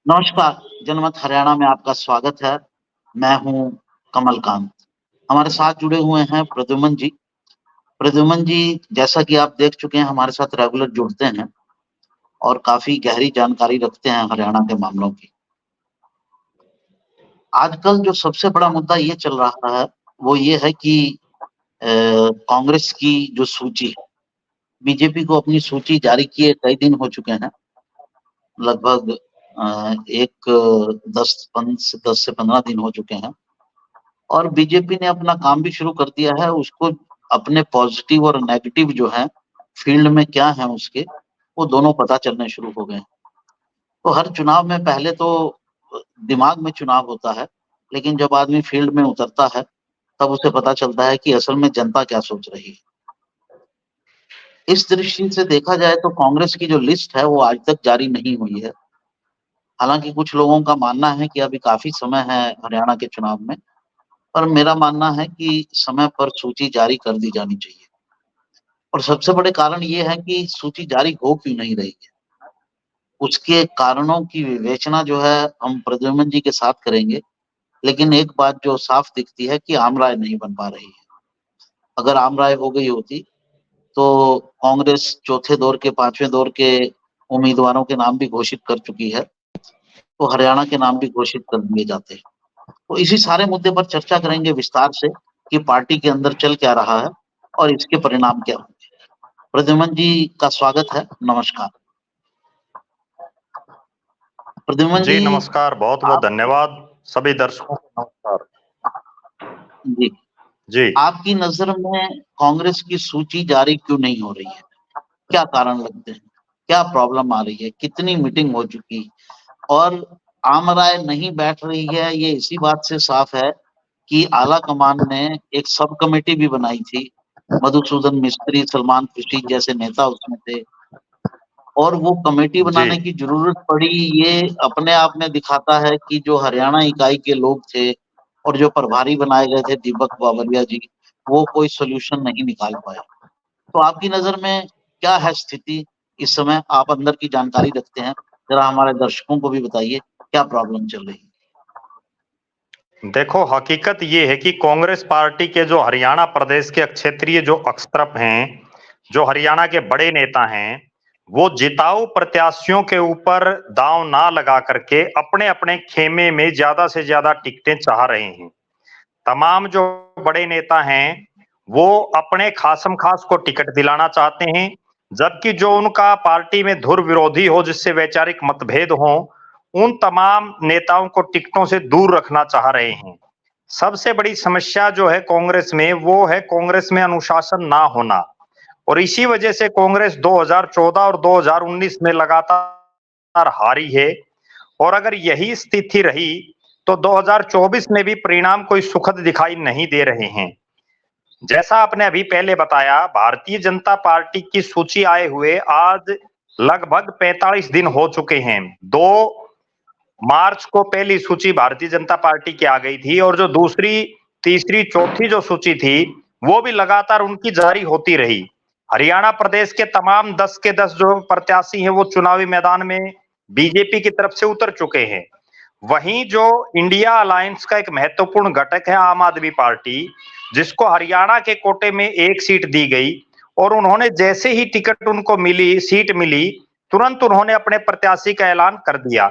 नमस्कार, जनमत हरियाणा में आपका स्वागत है। मैं हूँ कमलकांत। हमारे साथ जुड़े हुए हैं प्रद्युमन जी। प्रद्युमन जी, जैसा कि आप देख चुके हैं, हमारे साथ रेगुलर जुड़ते हैं और काफ़ी गहरी जानकारी रखते हैं हरियाणा के मामलों की। आजकल जो सबसे बड़ा मुद्दा ये चल रहा है, वो ये है कि कांग्रेस की जो सूची है, बीजेपी को अपनी सूची जारी किए कई दिन हो चुके हैं, लगभग एक 10 से 15 दिन हो चुके हैं। और बीजेपी ने अपना काम भी शुरू कर दिया है, उसको अपने पॉजिटिव और नेगेटिव जो है, फील्ड में क्या है उसके, वो दोनों पता चलने शुरू हो गए हैं। तो हर चुनाव में पहले तो दिमाग में चुनाव होता है, लेकिन जब आदमी फील्ड में उतरता है, तब उसे पता चलता है कि असल में जनता क्या सोच रही है। इस दृष्टि से देखा जाए तो कांग्रेस की जो लिस्ट है, वो आज तक जारी नहीं हुई है। हालाँकि कुछ लोगों का मानना है कि अभी काफ़ी समय है हरियाणा के चुनाव में, पर मेरा मानना है कि समय पर सूची जारी कर दी जानी चाहिए। और सबसे बड़े कारण ये है कि सूची जारी हो क्यों नहीं रही है। उसके कारणों की विवेचना जो है हम प्रद्युमन जी के साथ करेंगे, लेकिन एक बात जो साफ दिखती है कि आम राय नहीं बन पा रही है। अगर आम राय हो गई होती, तो कांग्रेस चौथे दौर के, 5वें दौर के उम्मीदवारों के नाम भी घोषित कर चुकी है, तो हरियाणा के नाम भी घोषित कर दिए जाते। तो इसी सारे मुद्दे पर चर्चा करेंगे विस्तार से कि पार्टी के अंदर चल क्या रहा है और इसके परिणाम क्या होंगे। प्रद्युमन जी का स्वागत है, नमस्कार। प्रद्युमन जी जी, नमस्कार, बहुत-बहुत आपकी धन्यवाद। सभी दर्शकों को नमस्कार। जी, जी, आपकी नज़र में कांग्रेस की सूची जारी क्यों नहीं हो रही है? क्या कारण लगते हैं? क्या प्रॉब्लम आ रही है? कितनी मीटिंग हो चुकी? और आम राय नहीं बैठ रही है, ये इसी बात से साफ है कि आला कमान ने एक सब कमेटी भी बनाई थी। मधुसूदन मिस्त्री, सलमान खुर्शीद जैसे नेता उसमें थे। और वो कमेटी जी, बनाने की ज़रूरत पड़ी, ये अपने आप में दिखाता है कि जो हरियाणा इकाई के लोग थे और जो प्रभारी बनाए गए थे दीपक बावरिया जी, वो कोई सॉल्यूशन नहीं निकाल पाए। तो आपकी नज़र में क्या है स्थिति इस समय? आप अंदर की जानकारी रखते हैं, ज़रा हमारे दर्शकों को भी बताइए, क्या प्रॉब्लम चल रही है? देखो हकीकत ये है कि कांग्रेस पार्टी के जो हरियाणा प्रदेश के क्षेत्रीय जो अक्षत्रप हैं, जो हरियाणा के बड़े नेता हैं, वो जिताऊ प्रत्याशियों के ऊपर दांव ना लगा करके अपने-अपने खेमे में ज़्यादा से ज़्यादा टिकटें चाह रहे हैं। तमाम जो बड़े नेता हैं, वो अपने खासम-खास को टिकट दिलाना चाहते हैं, जबकि जो उनका पार्टी में धुर विरोधी हो, जिससे वैचारिक मतभेद हों, उन तमाम नेताओं को टिकटों से दूर रखना चाह रहे हैं। सबसे बड़ी समस्या जो है कांग्रेस में, वो है कांग्रेस में अनुशासन ना होना और इसी वजह से कांग्रेस 2014 और 2019 में लगातार हारी है और अगर यही स्थिति रही तो 2024 में भी परिणाम कोई सुखद दिखाई नहीं दे रहे हैं। जैसा आपने अभी पहले बताया, भारतीय जनता पार्टी की सूची आए हुए आज लगभग 45 दिन हो चुके हैं। 2 मार्च को पहली सूची भारतीय जनता पार्टी की आ गई थी और जो दूसरी, तीसरी, चौथी जो सूची थी, वो भी लगातार उनकी जारी होती रही। हरियाणा प्रदेश के तमाम 10 के 10 जो प्रत्याशी हैं, वो चुनावी मैदान में बीजेपी की तरफ से उतर चुके हैं। वहीं जो इंडिया अलायंस का एक महत्वपूर्ण घटक है आम आदमी पार्टी, जिसको हरियाणा के कोटे में 1 सीट दी गई और उन्होंने जैसे ही टिकट उनको मिली, सीट मिली, तुरंत उन्होंने अपने प्रत्याशी का ऐलान कर दिया।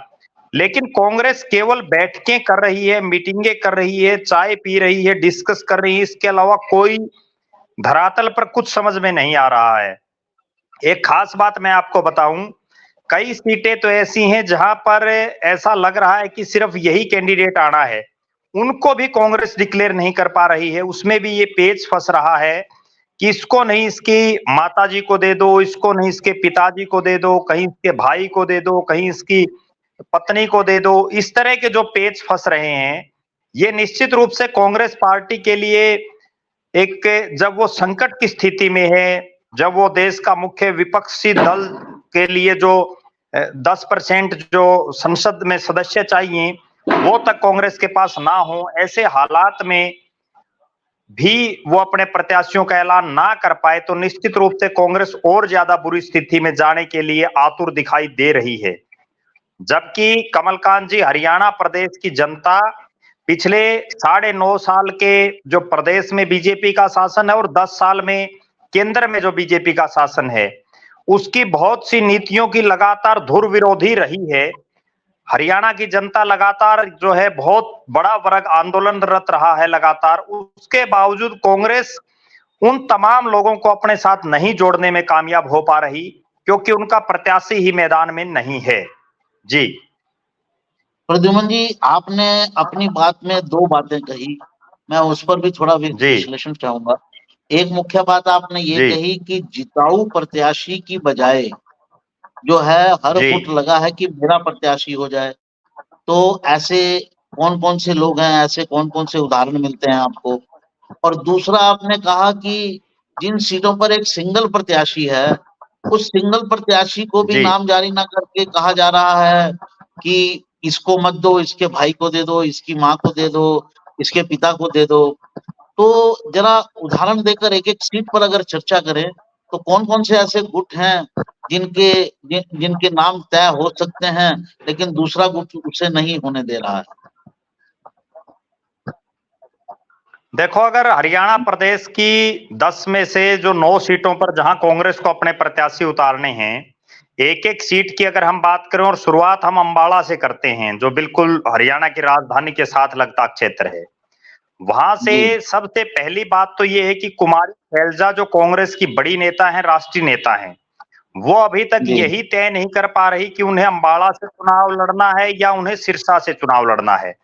लेकिन कांग्रेस केवल बैठकें कर रही है, मीटिंगें कर रही है, चाय पी रही है, डिस्कस कर रही है, इसके अलावा कोई धरातल पर कुछ समझ में नहीं आ रहा है। एक खास बात मैं आपको बताऊं, कई सीटें तो ऐसी हैं जहां पर ऐसा लग रहा है कि सिर्फ यही कैंडिडेट आना है, उनको भी कांग्रेस डिक्लेयर नहीं कर पा रही है। उसमें भी ये पेच फंस रहा है कि इसको नहीं इसकी माताजी को दे दो, इसको नहीं इसके पिताजी को दे दो, कहीं इसके भाई को दे दो, कहीं इसकी पत्नी को दे दो। इस तरह के जो पेच फंस रहे हैं, ये निश्चित रूप से कांग्रेस पार्टी के लिए एक, जब वो संकट की स्थिति में है, जब वो देश का मुख्य विपक्षी दल के लिए जो 10% जो संसद में सदस्य चाहिए, वो तक कांग्रेस के पास ना हो, ऐसे हालात में भी वो अपने प्रत्याशियों का ऐलान ना कर पाए, तो निश्चित रूप से कांग्रेस और ज्यादा बुरी स्थिति में जाने के लिए आतुर दिखाई दे रही है। जबकि कमलकांत जी, हरियाणा प्रदेश की जनता पिछले 9.5 साल के जो प्रदेश में बीजेपी का शासन है और 10 साल में केंद्र में जो बीजेपी का शासन है, उसकी बहुत सी नीतियों की लगातार धुर विरोधी रही है। हरियाणा की जनता लगातार जो है बहुत बड़ा वर्ग आंदोलनरत रहा है लगातार। उसके बावजूद कांग्रेस उन तमाम लोगों को अपने साथ नहीं जोड़ने में कामयाब हो पा रही, क्योंकि उनका प्रत्याशी ही मैदान में नहीं है। जी प्रद्युमन जी, आपने अपनी बात में दो बातें कही, मैं उस पर भी थोड़ा जी विश्लेषण चाहूंगा। एक मुख्य बात आपने ये जी कही कि जिताऊ प्रत्याशी की बजाय जो है हर जी फुट लगा है कि मेरा प्रत्याशी हो जाए। तो ऐसे कौन कौन से लोग हैं, ऐसे कौन कौन से उदाहरण मिलते हैं आपको? और दूसरा आपने कहा कि जिन सीटों पर एक सिंगल प्रत्याशी है, उस सिंगल प्रत्याशी को भी जी नाम जारी ना करके कहा जा रहा है कि इसको मत दो, इसके भाई को दे दो, इसकी माँ को दे दो, इसके पिता को दे दो। तो जरा उदाहरण देकर एक एक सीट पर अगर चर्चा करें तो कौन कौन से ऐसे गुट हैं जिनके नाम तय हो सकते हैं, लेकिन दूसरा गुट उसे नहीं होने दे रहा है? देखो, अगर हरियाणा प्रदेश की 10 में से जो 9 सीटों पर जहां कांग्रेस को अपने प्रत्याशी उतारने हैं, एक एक सीट की अगर हम बात करें और शुरुआत हम अंबाला से करते हैं, जो बिल्कुल हरियाणा की राजधानी के साथ लगता क्षेत्र है। वहां से जी सबसे पहली बात तो ये है कि कुमारी शैलजा जो कांग्रेस की बड़ी नेता है, राष्ट्रीय नेता है, वो अभी तक जी यही तय नहीं कर पा रही कि उन्हें अंबाला से चुनाव लड़ना है या उन्हें सिरसा से चुनाव लड़ना है।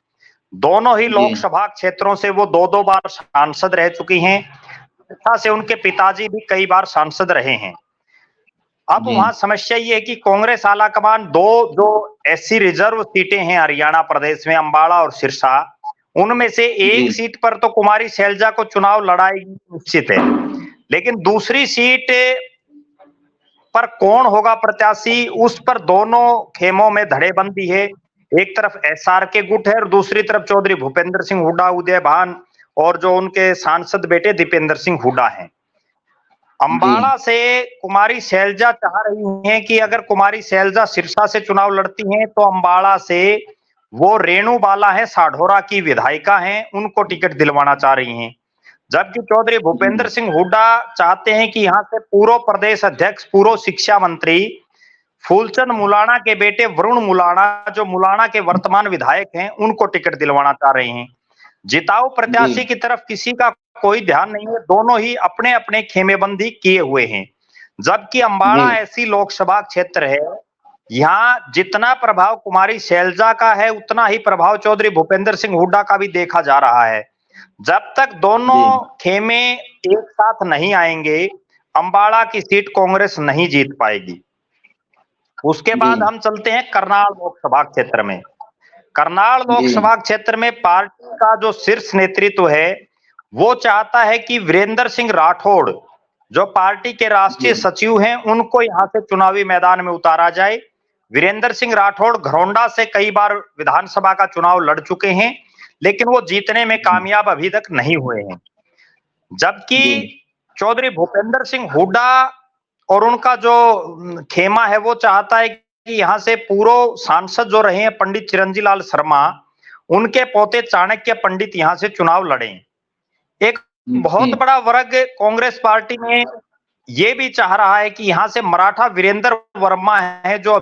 दोनों ही जी लोकसभा क्षेत्रों से वो 2-2 बार सांसद रह चुकी हैं। सिरसा से उनके पिताजी भी कई बार सांसद रहे हैं। अब जी वहां समस्या ये है कि कांग्रेस आलाकमान दो जो एससी रिजर्व सीटें हैं हरियाणा प्रदेश में, अंबाला और सिरसा, उनमें से जी एक सीट पर तो कुमारी शैलजा को चुनाव लड़ाएगी निश्चित है, लेकिन दूसरी सीट पर कौन होगा प्रत्याशी, उस पर दोनों खेमों में धड़ेबंदी है। एक तरफ एसआर के गुट है और दूसरी तरफ चौधरी भूपेंद्र सिंह हुड्डा, उदय भान और जो उनके सांसद बेटे दीपेंद्र सिंह हुड्डा हैं। जी अंबाला से कुमारी शैलजा चाह रही हैं कि अगर कुमारी शैलजा सिरसा से चुनाव लड़ती हैं तो अंबाला से वो रेणु बाला है, साढौरा की विधायिका हैं, उनको टिकट दिलवाना चाह रही हैं। जबकि चौधरी भूपेंद्र सिंह हुड्डा चाहते हैं कि यहां से पूर्व प्रदेश अध्यक्ष, पूर्व शिक्षा मंत्री फूलचंद मुलाणा के बेटे वरुण मुलाणा, जो मुलाणा के वर्तमान विधायक हैं, उनको टिकट दिलवाना चाह रहे हैं। जिताऊ जी प्रत्याशी की तरफ किसी का कोई ध्यान नहीं है, दोनों ही अपने अपने खेमेबंदी किए हुए हैं। जबकि जी अंबाला ऐसी लोकसभा क्षेत्र है, यहाँ जितना प्रभाव कुमारी शैलजा का है उतना ही प्रभाव चौधरी भूपेंद्र सिंह हुड्डा का भी देखा जा रहा है। जब तक दोनों जी खेमे एक साथ नहीं आएंगे, अंबाला की सीट कांग्रेस नहीं जीत पाएगी। उसके जी बाद हम चलते हैं करनाल लोकसभा क्षेत्र में। करनाल जी लोकसभा क्षेत्र में पार्टी का जो शीर्ष नेतृत्व है, वो चाहता है कि वीरेंद्र सिंह राठौड़, जो पार्टी के राष्ट्रीय जी सचिव हैं, उनको यहां से चुनावी मैदान में उतारा जाए। वीरेंद्र सिंह राठौड़ घरौंडा से कई बार विधानसभा का चुनाव लड़ चुके हैं, लेकिन वो जीतने में कामयाब अभी तक नहीं हुए हैं। जबकि जी चौधरी भूपेंद्र सिंह हुड्डा और उनका जो खेमा है, वो चाहता है कि यहां से पूर्व सांसद जो रहे हैं पंडित चिरंजी लाल शर्मा, उनके पोते चाणक्य पंडित यहां से चुनाव लड़ें। एक जी बहुत बड़ा वर्ग कांग्रेस पार्टी में ये भी चाह रहा है कि यहां से मराठा वीरेंद्र वर्मा है, जो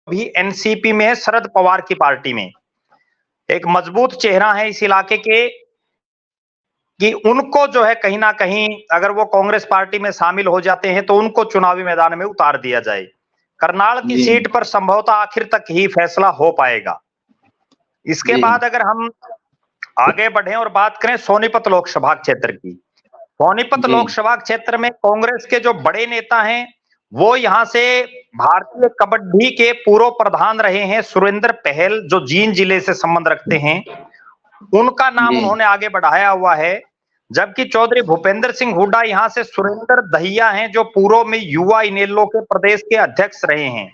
अभी एनसीपी में है, शरद पवार की पार्टी में एक मजबूत चेहरा है इस इलाके के, कि उनको जो है कहीं ना कहीं अगर वो कांग्रेस पार्टी में शामिल हो जाते हैं तो उनको चुनावी मैदान में उतार दिया जाए। करनाल की जी सीट पर संभवतः आखिर तक ही फैसला हो पाएगा। इसके जी बाद अगर हम आगे बढ़े और बात करें सोनीपत लोकसभा क्षेत्र की, सोनीपत जी लोकसभा क्षेत्र में कांग्रेस के जो बड़े नेता हैं, वो यहां से भारतीय कबड्डी के पूर्व प्रधान रहे हैं सुरेंद्र पहल, जो जींद जिले से संबंध रखते हैं, उनका नाम जी उन्होंने आगे बढ़ाया हुआ है। जबकि चौधरी भूपेंद्र सिंह हुड्डा यहां से सुरेंद्र दहिया हैं, जो पूर्व में युवा इनेलो के प्रदेश के अध्यक्ष रहे हैं,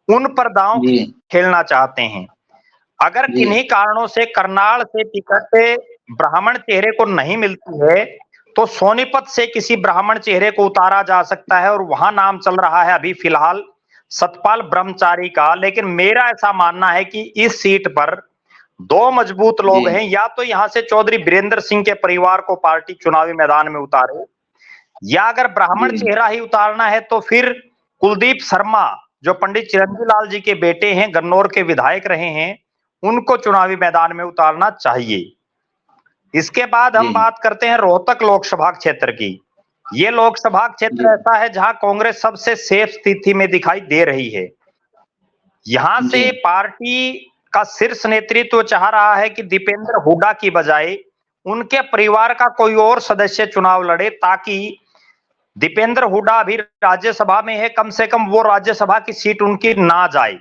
उन पर दांव जी खेलना चाहते हैं। अगर जी किन्हीं कारणों से करनाल से टिकट ब्राह्मण चेहरे को नहीं मिलती है, तो सोनीपत से किसी ब्राह्मण चेहरे को उतारा जा सकता है और वहां नाम चल रहा है अभी फिलहाल सतपाल ब्रह्मचारी का, लेकिन मेरा ऐसा मानना है कि इस सीट पर दो मजबूत लोग जी हैं। या तो यहां से चौधरी बीरेंद्र सिंह के परिवार को पार्टी चुनावी मैदान में उतारे, या अगर ब्राह्मण जी चेहरा ही उतारना है तो फिर कुलदीप शर्मा, जो पंडित चिरंजीव लाल जी के बेटे हैं, गन्नौर के विधायक रहे हैं, उनको चुनावी मैदान में उतारना चाहिए। इसके बाद हम जी बात करते हैं रोहतक लोकसभा क्षेत्र की। ये लोकसभा जी क्षेत्र ऐसा है जहां कांग्रेस सबसे सेफ स्थिति में दिखाई दे रही है। यहां जी से पार्टी का शीर्ष नेतृत्व चाह रहा है कि दीपेंद्र हुड्डा की बजाय उनके परिवार का कोई और सदस्य चुनाव लड़े, ताकि दीपेंद्र हुड्डा अभी राज्यसभा में है, कम से कम वो राज्यसभा की सीट उनकी ना जाए।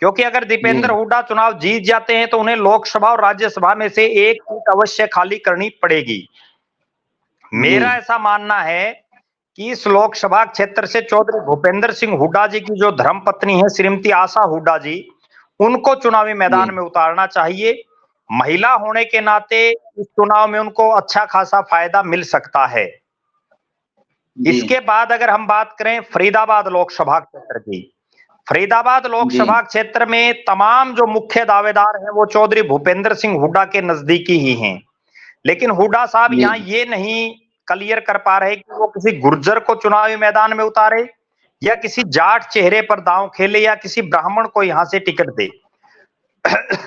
क्योंकि अगर दीपेंद्र जी हुड्डा चुनाव जीत जाते हैं तो उन्हें लोकसभा और राज्यसभा में से एक सीट अवश्य खाली करनी पड़ेगी। जी मेरा ऐसा मानना है कि इस लोकसभा क्षेत्र से चौधरी भूपेंद्र सिंह हुड्डा जी की जो धर्मपत्नी है श्रीमती आशा हुड्डा जी, उनको चुनावी मैदान जी में उतारना चाहिए। महिला होने के नाते इस चुनाव में उनको अच्छा खासा फायदा मिल सकता है। जी इसके बाद अगर हम बात करें फरीदाबाद लोकसभा क्षेत्र की, फरीदाबाद जी लोकसभा क्षेत्र में तमाम जो मुख्य दावेदार हैं वो चौधरी भूपेंद्र सिंह हुड्डा के नजदीकी ही हैं। लेकिन हुड्डा साहब जी यहाँ ये नहीं क्लियर कर पा रहे कि वो किसी गुर्जर को चुनावी मैदान में उतारे, या किसी जाट चेहरे पर दांव खेले, या किसी ब्राह्मण को यहां से टिकट दे।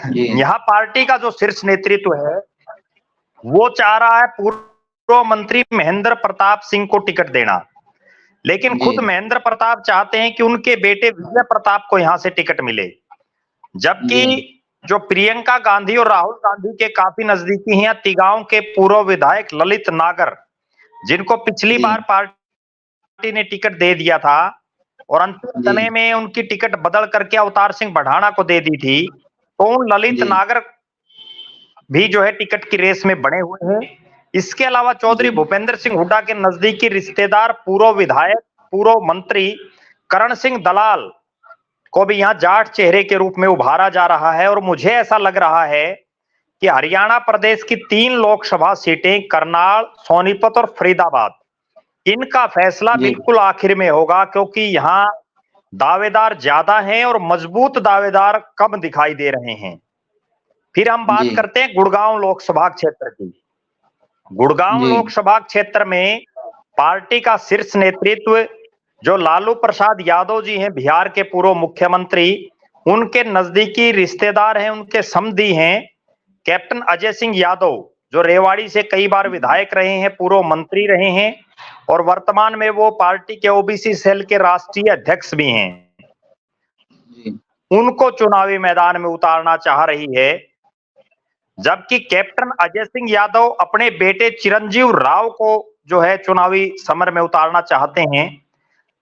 जी यहाँ पार्टी का जो शीर्ष नेतृत्व है वो चाह रहा है पूर्व मंत्री महेंद्र प्रताप सिंह को टिकट देना, लेकिन जी खुद महेंद्र प्रताप चाहते हैं कि उनके बेटे विजय प्रताप को यहां से टिकट मिले। जबकि जी जो प्रियंका गांधी और राहुल गांधी के काफी नजदीकी हैं, तिगांव के पूर्व विधायक ललित नागर, जिनको पिछली जी बार पार्टी ने टिकट दे दिया था और अंतिम जी समय में उनकी टिकट बदल करके अवतार सिंह बढ़ाना को दे दी थी, तो उन ललित जी नागर भी जो है टिकट की रेस में बने हुए हैं। इसके अलावा चौधरी जी भूपेंद्र सिंह हुड्डा के नजदीकी रिश्तेदार पूर्व विधायक, पूर्व मंत्री करण सिंह दलाल को भी यहां जाट चेहरे के रूप में उभारा जा रहा है। और मुझे ऐसा लग रहा है कि हरियाणा प्रदेश की 3 लोकसभा सीटें करनाल, सोनीपत और फरीदाबाद, इनका फैसला जी बिल्कुल आखिर में होगा, क्योंकि यहां दावेदार ज्यादा हैं और मजबूत दावेदार कम दिखाई दे रहे हैं। फिर हम जी बात करते हैं गुड़गांव लोकसभा क्षेत्र की। गुड़गांव जी लोकसभा क्षेत्र में पार्टी का शीर्ष नेतृत्व जो लालू प्रसाद यादव जी हैं, बिहार के पूर्व मुख्यमंत्री, उनके नजदीकी रिश्तेदार हैं, उनके समधी हैं कैप्टन अजय सिंह यादव, जो रेवाड़ी से कई बार विधायक रहे हैं, पूर्व मंत्री रहे हैं और वर्तमान में वो पार्टी के ओबीसी सेल के राष्ट्रीय अध्यक्ष भी हैं। जी उनको चुनावी मैदान में उतारना चाह रही है। जबकि कैप्टन अजय सिंह यादव अपने बेटे चिरंजीव राव को जो है चुनावी समर में उतारना चाहते हैं।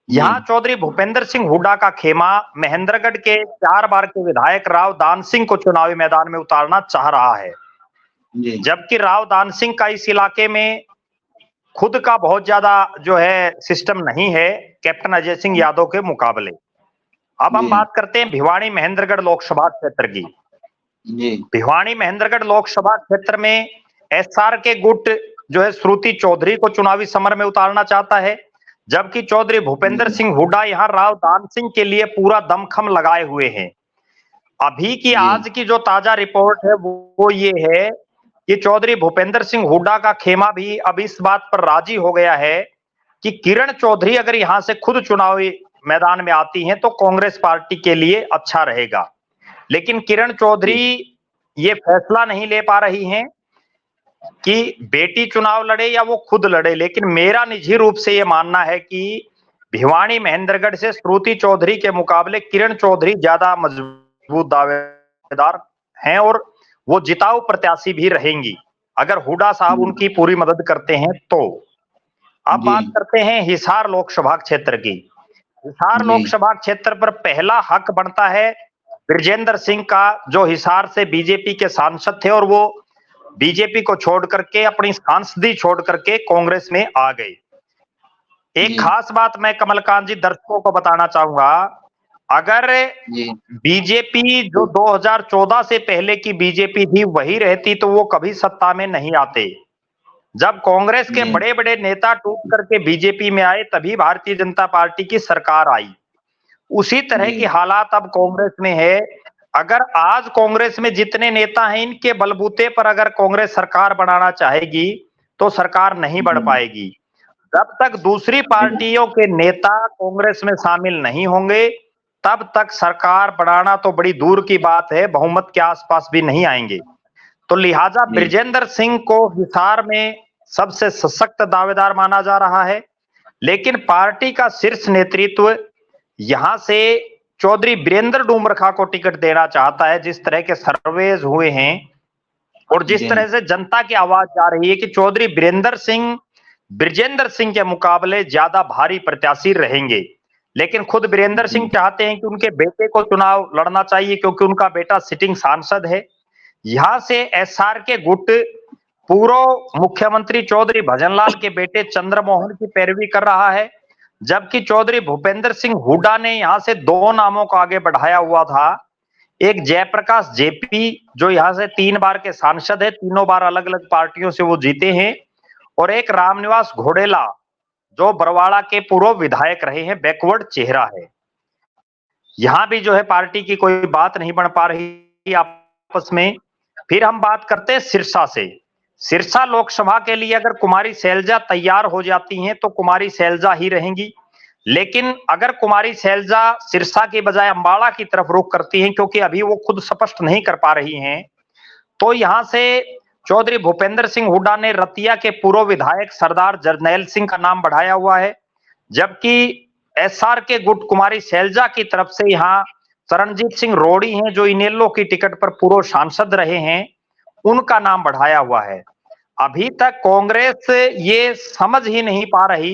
यहां चौधरी भूपेंद्र सिंह हुड्डा का खेमा महेंद्रगढ़ के 4 बार के विधायक राव दान सिंह को चुनावी मैदान में उतारना चाह रहा है। जी जबकि राव दान सिंह का इस इलाके में खुद का बहुत ज्यादा जो है सिस्टम नहीं है कैप्टन अजय सिंह यादव के मुकाबले। अब हम जी बात करते हैं भिवानी महेंद्रगढ़ लोकसभा क्षेत्र की। जी भिवानी महेंद्रगढ़ लोकसभा क्षेत्र में एसआर के गुट जो है श्रुति चौधरी को चुनावी समर में उतारना चाहता है। जबकि चौधरी भूपेंद्र सिंह हुड्डा यहां राव दान सिंह के लिए पूरा दमखम लगाए हुए हैं। अभी की आज की जो ताजा रिपोर्ट है वो ये है कि चौधरी भूपेंद्र सिंह हुड्डा का खेमा भी अब इस बात पर राजी हो गया है कि किरण चौधरी अगर यहां से खुद चुनावी मैदान में आती हैं तो कांग्रेस पार्टी के लिए अच्छा रहेगा। लेकिन किरण चौधरी ये फैसला नहीं ले पा रही हैं कि बेटी चुनाव लड़े या वो खुद लड़े। लेकिन मेरा निजी रूप से ये मानना है कि भिवानी महेंद्रगढ़ से श्रुति चौधरी के मुकाबले किरण चौधरी ज्यादा मजबूत दावेदार हैं और वो जिताऊ प्रत्याशी भी रहेंगी अगर हुड्डा साहब उनकी पूरी मदद करते हैं तो। अब बात करते हैं हिसार लोकसभा क्षेत्र की। हिसार लोकसभा क्षेत्र पर पहला हक बनता है ब्रिजेंद्र सिंह का, जो हिसार से बीजेपी के सांसद थे और वो बीजेपी को छोड़ करके अपनी सांसदी छोड़ करके कांग्रेस में आ गए। एक खास बात मैं कमलकांत जी दर्शकों को बताना चाहूंगा, अगर बीजेपी जो 2014 से पहले की बीजेपी थी वही रहती तो वो कभी सत्ता में नहीं आते। जब कांग्रेस के बड़े बड़े नेता टूट करके बीजेपी में आए तभी भारतीय जनता पार्टी की सरकार आई। उसी तरह की हालात अब कांग्रेस में है। अगर आज कांग्रेस में जितने नेता हैं, इनके बलबूते पर अगर कांग्रेस सरकार बनाना चाहेगी तो सरकार नहीं बढ़ पाएगी। जब तक दूसरी पार्टियों के नेता कांग्रेस में शामिल नहीं होंगे, तब तक सरकार बनाना तो बड़ी दूर की बात है, बहुमत के आसपास भी नहीं आएंगे। तो लिहाजा बृजेंद्र सिंह को हिसार में सबसे सशक्त दावेदार माना जा रहा है, लेकिन पार्टी का शीर्ष नेतृत्व यहां से चौधरी वीरेंद्र डूमरखा को टिकट देना चाहता है। जिस तरह के सर्वेज हुए हैं और जिस तरह से जनता की आवाज जा रही है कि चौधरी बृजेंद्र सिंह के मुकाबले ज्यादा भारी प्रत्याशी रहेंगे, लेकिन खुद वीरेंद्र सिंह चाहते हैं कि उनके बेटे को चुनाव लड़ना चाहिए, क्योंकि उनका बेटा सिटिंग सांसद है। यहां से एसआर के गुट पूर्व मुख्यमंत्री चौधरी भजनलाल के बेटे चंद्रमोहन की पैरवी कर रहा है, जबकि चौधरी भूपेंद्र सिंह हुड्डा ने यहां से दो नामों को आगे बढ़ाया हुआ था। एक जयप्रकाश जेपी, जो यहां से 3 बार के सांसद है, तीनों बार अलग अलग पार्टियों से वो जीते हैं, और एक रामनिवास घोडेला, जो बरवाड़ा के पूर्व विधायक रहे हैं, बैकवर्ड चेहरा है। यहां भी जो है पार्टी की कोई बात नहीं बन पा रही आपस में। फिर हम बात करते हैं सिरसा से। सिरसा लोकसभा के लिए अगर कुमारी शैलजा तैयार हो जाती हैं तो कुमारी शैलजा ही रहेंगी, लेकिन अगर कुमारी शैलजा सिरसा की बजाय अंबाला की तरफ रुख करती हैं, क्योंकि अभी वो खुद स्पष्ट नहीं कर पा रही हैं, तो यहां से चौधरी भूपेंद्र सिंह हुड्डा ने रतिया के पूर्व विधायक सरदार जरनैल सिंह का नाम बढ़ाया हुआ है, जबकि एसआर के गुट कुमारी शैलजा की तरफ से यहां चरणजीत सिंह रोड़ी हैं, जो इनेलो की टिकट पर पूर्व सांसद रहे हैं, उनका नाम बढ़ाया हुआ है। अभी तक कांग्रेस ये समझ ही नहीं पा रही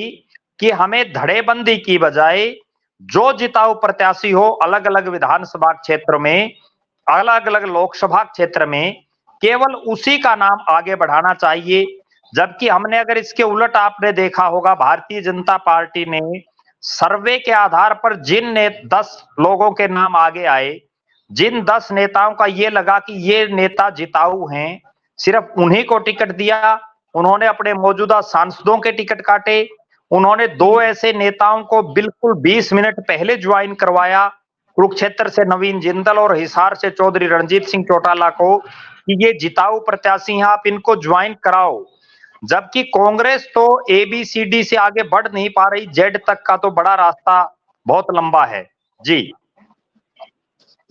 कि हमें धड़ेबंदी की बजाय जो जिताऊ प्रत्याशी हो अलग अलग विधानसभा क्षेत्र में, अलग अलग लोकसभा क्षेत्र में, केवल उसी का नाम आगे बढ़ाना चाहिए। जबकि हमने अगर इसके उलट आपने देखा होगा, भारतीय जनता पार्टी ने सर्वे के आधार पर जिन 10 लोगों के नाम आगे आए, जिन 10 नेताओं का ये लगा कि ये नेता जिताऊ हैं, सिर्फ उन्हीं को टिकट दिया। उन्होंने अपने मौजूदा सांसदों के टिकट काटे। उन्होंने 2 ऐसे नेताओं को बिल्कुल 20 मिनट पहले ज्वाइन करवाया, कुरुक्षेत्र से नवीन जिंदल और हिसार से चौधरी रणजीत सिंह चौटाला को, कि ये जिताऊ प्रत्याशी हैं, आप इनको ज्वाइन कराओ। जबकि कांग्रेस तो ABCD से आगे बढ़ नहीं पा रही, जेड तक का तो बड़ा रास्ता बहुत लंबा है। जी,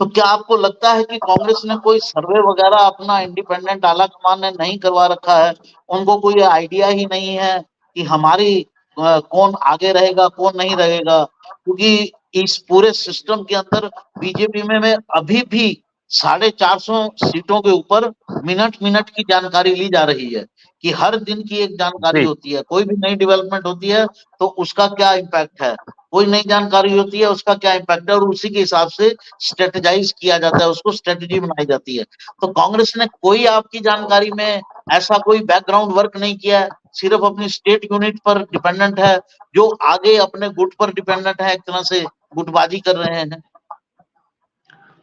तो क्या आपको लगता है कि कांग्रेस ने कोई सर्वे वगैरह अपना इंडिपेंडेंट आला कमान ने नहीं करवा रखा है? उनको कोई आइडिया ही नहीं है कि हमारी कौन आगे रहेगा कौन नहीं रहेगा? क्योंकि इस पूरे सिस्टम के अंदर बीजेपी में अभी भी 450 सीटों के ऊपर मिनट मिनट की जानकारी ली जा रही है, कि हर दिन की एक जानकारी होती है। कोई भी नई डेवलपमेंट होती है तो उसका क्या इम्पैक्ट है, कोई नई जानकारी होती है उसका क्या इम्पैक्ट है, और उसी के हिसाब से स्ट्रेटेजाइज किया जाता है, उसको स्ट्रेटेजी बनाई जाती है। तो कांग्रेस ने कोई आपकी जानकारी में ऐसा कोई बैकग्राउंड वर्क नहीं किया है, सिर्फ अपनी स्टेट यूनिट पर डिपेंडेंट है, जो आगे अपने गुट पर डिपेंडेंट है, एक तरह से गुटबाजी कर रहे हैं।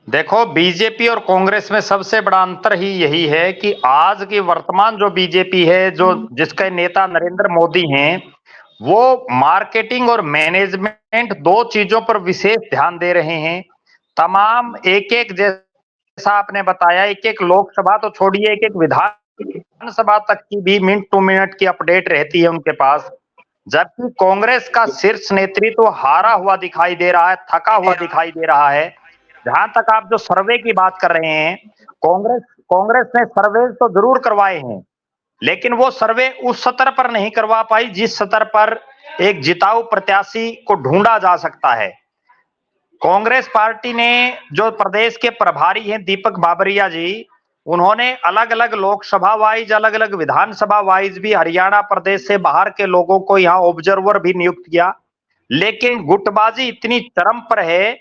देखो, बीजेपी और कांग्रेस में सबसे बड़ा अंतर ही यही है कि आज की वर्तमान जो बीजेपी है, जो जिसके नेता नरेंद्र मोदी हैं, वो मार्केटिंग और मैनेजमेंट 2 चीजों पर विशेष ध्यान दे रहे हैं। तमाम एक-एक, जैसा आपने बताया, एक-एक लोकसभा तो छोड़िए, एक-एक विधानसभा तक की भी मिनट टू मिनट की अपडेट रहती है उनके पास। जबकि कांग्रेस का शीर्ष नेतृत्व हारा हुआ दिखाई दे रहा है, थका हुआ दिखाई दे रहा है। जहां तक आप जो सर्वे की बात कर रहे हैं, कांग्रेस ने सर्वे तो जरूर करवाए हैं, लेकिन वो सर्वे उस स्तर पर नहीं करवा पाई जिस स्तर पर एक जिताऊ प्रत्याशी को ढूंढा जा सकता है। कांग्रेस पार्टी ने, जो प्रदेश के प्रभारी हैं दीपक बाबरिया जी, उन्होंने अलग अलग लोकसभा वाइज, अलग अलग विधानसभा वाइज भी हरियाणा प्रदेश से बाहर के लोगों को यहाँ ऑब्जर्वर भी नियुक्त किया। लेकिन गुटबाजी इतनी चरम पर है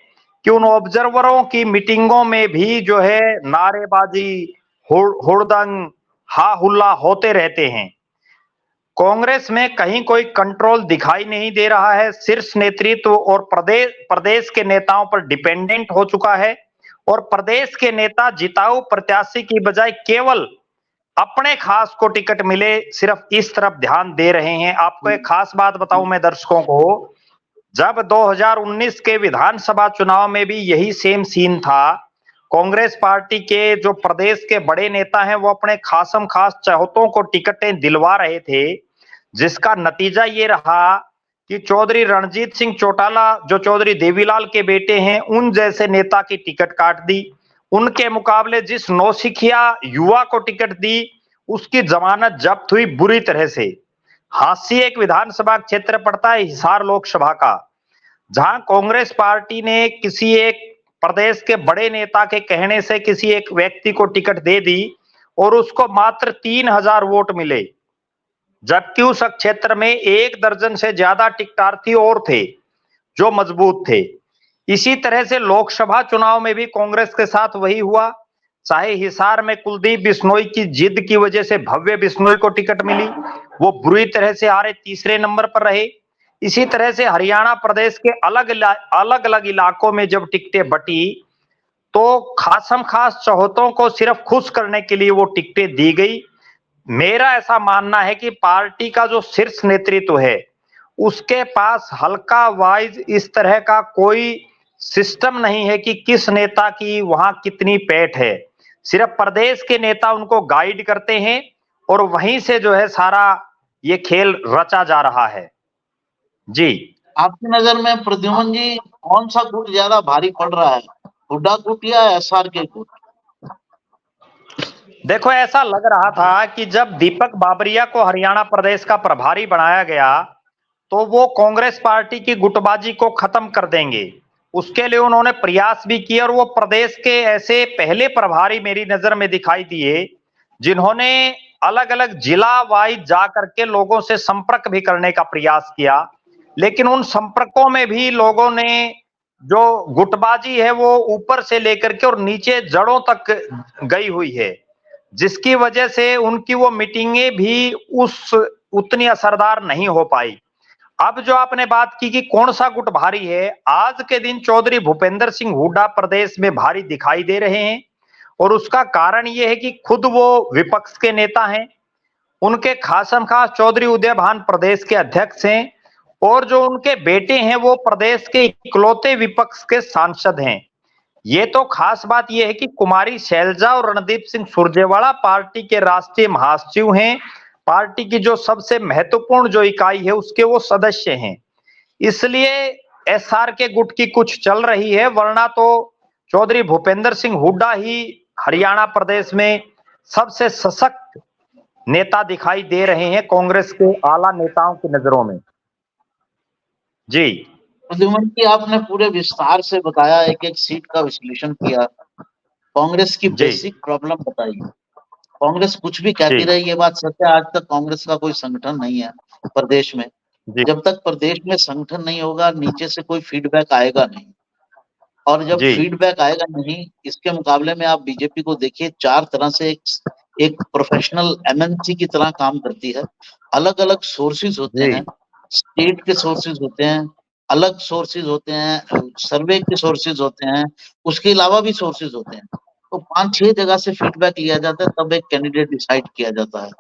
कि उन ऑब्जर्वरों की मीटिंगों में भी जो है नारेबाजी, हुड़दंग, हा हुल्ला होते रहते हैं। कांग्रेस में कहीं कोई कंट्रोल दिखाई नहीं दे रहा है। शीर्ष नेतृत्व और प्रदेश के नेताओं पर डिपेंडेंट हो चुका है, और प्रदेश के नेता जिताऊ प्रत्याशी की बजाय केवल अपने खास को टिकट मिले, सिर्फ इस तरफ ध्यान दे रहे हैं। आपको एक खास बात बताऊं मैं दर्शकों को, जब 2019 के विधानसभा चुनाव में भी यही सेम सीन था। कांग्रेस पार्टी के जो प्रदेश के बड़े नेता हैं वो अपने खासम खास चाहतों को टिकटें दिलवा रहे थे, जिसका नतीजा ये रहा कि चौधरी रणजीत सिंह चौटाला जो चौधरी देवीलाल के बेटे हैं, उन जैसे नेता की टिकट काट दी। उनके मुकाबले जिस नौसिखिया युवा को टिकट दी, उसकी जमानत जब्त हुई बुरी तरह से। हांसी एक विधानसभा क्षेत्र पड़ता है हिसार लोकसभा का, जहां कांग्रेस पार्टी ने किसी एक प्रदेश के बड़े नेता के कहने से किसी एक व्यक्ति को टिकट दे दी और उसको मात्र 3000 वोट मिले, जबकि उस क्षेत्र में 1 दर्जन से ज्यादा टिकटार्थी और थे जो मजबूत थे। इसी तरह से लोकसभा चुनाव में भी कांग्रेस के साथ वही हुआ। चाहे हिसार में कुलदीप बिश्नोई की जिद की वजह से भव्य बिश्नोई को टिकट मिली, वो बुरी तरह से हारे, तीसरे नंबर पर रहे। इसी तरह से हरियाणा प्रदेश के अलग अलग इलाकों में जब टिकटें बटी तो खासम खास चौहतों को सिर्फ खुश करने के लिए वो टिकटें दी गई। मेरा ऐसा मानना है कि पार्टी का जो शीर्ष नेतृत्व है उसके पास हल्का वाइज इस तरह का कोई सिस्टम नहीं है कि किस नेता की वहां कितनी पैठ है। सिर्फ प्रदेश के नेता उनको गाइड करते हैं और वहीं से जो है सारा ये खेल रचा जा रहा है। जी, आपकी नजर में प्रद्युमन जी कौन सा गुट ज्यादा भारी पड़ रहा है, हुड्डा गुट या एसआर के गुट? देखो ऐसा लग रहा था कि जब दीपक बाबरिया को हरियाणा प्रदेश का प्रभारी बनाया गया तो वो कांग्रेस पार्टी की गुटबाजी को खत्म कर देंगे। उसके लिए उन्होंने प्रयास भी किए और वो प्रदेश के ऐसे पहले प्रभारी मेरी नजर में दिखाई दिए जिन्होंने अलग अलग जिला वाइज जा करके लोगों से संपर्क भी करने का प्रयास किया, लेकिन उन संपर्कों में भी लोगों ने जो गुटबाजी है वो ऊपर से लेकर के और नीचे जड़ों तक गई हुई है, जिसकी वजह से उनकी वो मीटिंगें भी उतनी असरदार नहीं हो पाई। अब जो आपने बात की कि कौन सा गुट भारी है, आज के दिन चौधरी भूपेंद्र सिंह हुड्डा प्रदेश में भारी दिखाई दे रहे हैं और उसका कारण यह है कि खुद वो विपक्ष के नेता हैं। उनके खासम खास चौधरी उदय भान प्रदेश के अध्यक्ष हैं और जो उनके बेटे हैं वो प्रदेश के इकलौते विपक्ष के सांसद हैं। ये तो खास बात यह है कि कुमारी शैलजा और रणदीप सिंह सुरजेवाला पार्टी के राष्ट्रीय महासचिव हैं, पार्टी की जो सबसे महत्वपूर्ण जो इकाई है उसके वो सदस्य हैं, इसलिए एसआर के गुट की कुछ चल रही है, वरना तो चौधरी भूपेंद्र सिंह हुड्डा ही हरियाणा प्रदेश में सबसे सशक्त नेता दिखाई दे रहे हैं कांग्रेस के आला नेताओं की नजरों में। जी प्रद्युमन जी, आपने पूरे विस्तार से बताया, एक एक सीट का विश्लेषण किया, कांग्रेस की बेसिक प्रॉब्लम बताई। कांग्रेस कुछ भी कहती रही, ये बात सच है, आज तक कांग्रेस का कोई संगठन नहीं है प्रदेश में। जब तक प्रदेश में संगठन नहीं होगा नीचे से कोई फीडबैक आएगा नहीं, और जब फीडबैक आएगा नहीं, इसके मुकाबले में आप बीजेपी को देखिए, 4 तरह से एक प्रोफेशनल एमएनसी की तरह काम करती है। अलग अलग सोर्सेज होते हैं, स्टेट के सोर्सेज होते हैं, अलग सोर्सेज होते हैं, सर्वे के सोर्सेज होते हैं, उसके अलावा भी सोर्सेज होते हैं। तो 5-6 जगह से फीडबैक लिया जाता है, तब एक कैंडिडेट डिसाइड किया जाता है।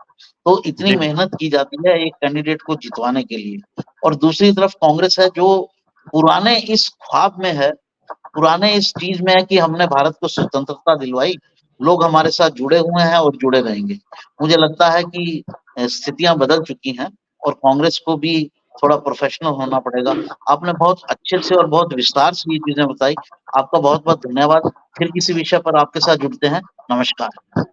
तो इतनी मेहनत की जाती है एक कैंडिडेट को जितवाने के लिए। और दूसरी तरफ कांग्रेस है जो पुराने इस ख्वाब में है, पुराने इस चीज में है कि हमने भारत को स्वतंत्रता दिलवाई, लोग हमारे साथ जुड़े हुए हैं और जुड़े रहेंगे। मुझे लगता है कि स्थितियां बदल चुकी हैं और कांग्रेस को भी थोड़ा प्रोफेशनल होना पड़ेगा। आपने बहुत अच्छे से और बहुत विस्तार से ये चीजें बताई, आपका बहुत बहुत धन्यवाद। फिर किसी विषय पर आपके साथ जुड़ते हैं। नमस्कार।